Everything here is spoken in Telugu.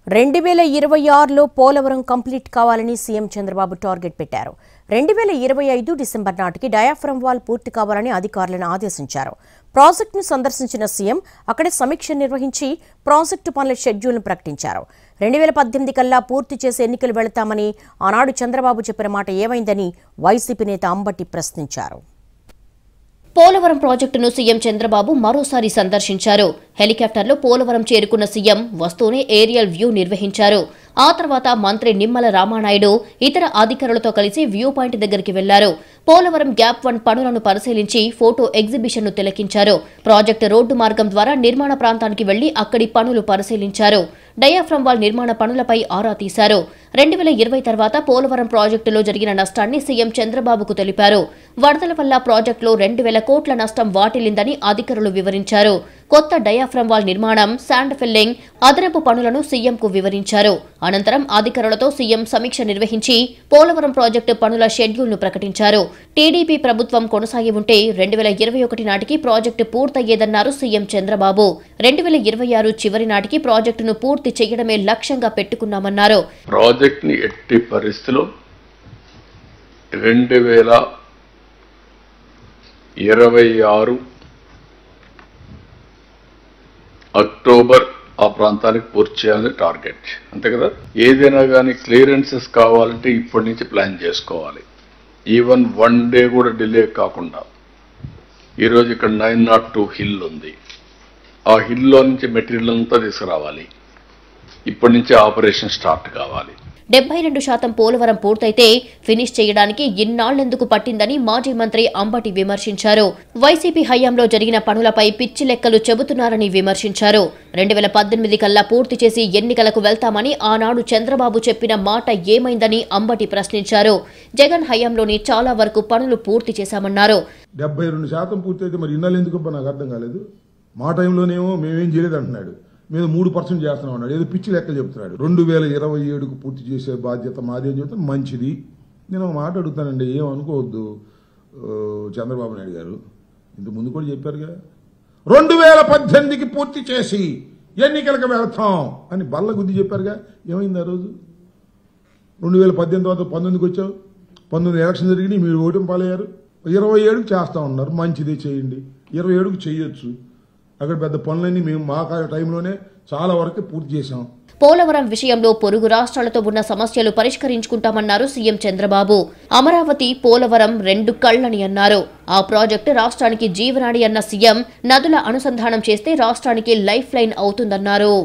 2026లో పోలవరం కంప్లీట్ కావాలని సీఎం చంద్రబాబు టార్గెట్ పెట్టారు. 2025 డిసెంబర్ నాటికి డయాఫ్రమ్ వాల్ పూర్తి కావాలని అధికారులను ఆదేశించారు. ప్రాజెక్టును సందర్శించిన సీఎం అక్కడే సమీక్ష నిర్వహించి ప్రాజెక్టు పనుల షెడ్యూల్ను ప్రకటించారు. 2018 కల్లా పూర్తి చేసి ఎన్నికలు వెళతామని ఆనాడు చంద్రబాబు చెప్పిన మాట ఏమైందని వైసీపీ నేత అంబటి ప్రశ్నించారు. పోలవరం ప్రాజెక్టును సీఎం చంద్రబాబు మరోసారి సందర్శించారు. హెలికాప్టర్లో పోలవరం చేరుకున్న సీఎం వస్తూనే ఏరియల్ వ్యూ నిర్వహించారు. ఆ తర్వాత మంత్రి నిమ్మల రామానాయుడు ఇతర అధికారులతో కలిసి వ్యూ పాయింట్ దగ్గరికి వెళ్లారు. పోలవరం గ్యాప్ 1 పనులను పరిశీలించి ఫోటో ఎగ్జిబిషన్ను తిలకించారు. ప్రాజెక్టు రోడ్డు మార్గం ద్వారా నిర్మాణ ప్రాంతానికి వెళ్లి అక్కడి పనులు పరిశీలించారు. డయాఫ్రమ్ వాల్ నిర్మాణ పనులపై ఆరా తీశారు. 2020 తర్వాత పోలవరం ప్రాజెక్టులో జరిగిన నష్టాన్ని సీఎం చంద్రబాబుకు తెలిపారు. వరదల వల్ల ప్రాజెక్టులో 2,000 కోట్ల నష్టం వాటిల్లిందని అధికారులు వివరించారు. కొత్త డయాఫ్రమ్ వాల్ నిర్మాణం, శాండ్ ఫిల్లింగ్, అదనపు పనులను సీఎంకు వివరించారు. అనంతరం అధికారులతో సీఎం సమీక్ష నిర్వహించి పోలవరం ప్రాజెక్టు పనుల షెడ్యూల్ను ప్రకటించారు. టీడీపీ ప్రభుత్వం కొనసాగి ఉంటే 2021 నాటికి ప్రాజెక్టు పూర్తయ్యేదన్నారు సీఎం చంద్రబాబు. 2026 చివరి నాటికి ప్రాజెక్టును పూర్తి చేయడమే లక్ష్యంగా పెట్టుకున్నామన్నారు. ప్రాజెక్ట్ని ఎట్టి పరిస్థితిలో 2026 అక్టోబర్ ఆ ప్రాంతానికి పూర్తి చేయాలని టార్గెట్, అంతే కదా. ఏదైనా కానీ క్లియరెన్సెస్ కావాలంటే ఇప్పటి నుంచి ప్లాన్ చేసుకోవాలి. ఈవెన్ 1 డే కూడా డిలే కాకుండా. ఈరోజు ఇక్కడ 902 హిల్ ఉంది. ఆ హిల్లో నుంచి మెటీరియల్ అంతా తీసుకురావాలి. ఇప్పటి నుంచి ఆపరేషన్ స్టార్ట్ కావాలి. 72% పోలవరం పూర్తయితే ఫినిష్ చేయడానికి ఇన్నాళ్లెందుకు పట్టిందని మాజీ మంత్రి అంబటి విమర్శించారు. వైసీపీ హయాంలో జరిగిన పనులపై పిచ్చి లెక్కలు చెబుతున్నారని విమర్శించారు. 2018 కల్లా పూర్తి చేసి ఎన్నికలకు వెళ్తామని ఆనాడు చంద్రబాబు చెప్పిన మాట ఏమైందని అంబటి ప్రశ్నించారు. జగన్ హయాంలోని చాలా వరకు పనులు పూర్తి చేశామన్నారు. 72% పూర్తయితే మరి ఇన్నాళ్ళెందుకు నాకు అర్థం కాలేదు. మా టైంలోనేమో మేమేం చేయలేదు అంటున్నాడు. మేము 3% చేస్తున్నాం అన్నాడు. ఏదో పిచ్చి లెక్కలు చెప్తున్నాడు. 2027కు పూర్తి చేసే బాధ్యత మాది అని చెప్తాను. మంచిది. నేను ఒక మాట అడుగుతానండి, ఏమనుకోవద్దు చంద్రబాబు నాయుడు గారు. ఇంత ముందు కూడా చెప్పారుగా, 2018కి పూర్తి చేసి ఎన్నికలకు వెళ్తాం అని బల్ల గుద్ది చెప్పారుగా. ఏమైంది ఆ రోజు? 2018 తర్వాత 19కి వచ్చావు. 19 ఎలక్షన్ జరిగి మీరు ఓటమి పాలయ్యారు. 27కి చేస్తా ఉన్నారు. మంచిది, చేయండి. 27కి చేయొచ్చు. అక్కడ పెద్ద పనులన్నీ మేము మా టైంలోనే చాలా వరకు పూర్తి చేశాం. పోలవరం విషయంలో పొరుగు రాష్ట్రాలతో ఉన్న సమస్యలు పరిష్కరించుకుంటామన్నారు సీఎం చంద్రబాబు. అమరావతి, పోలవరం 2 కళ్లని అన్నారు. ఆ ప్రాజెక్టు రాష్ట్రానికి జీవనాడి అన్న సీఎం నదుల అనుసంధానం చేస్తే రాష్ట్రానికి లైఫ్ లైన్ అవుతుందన్నారు.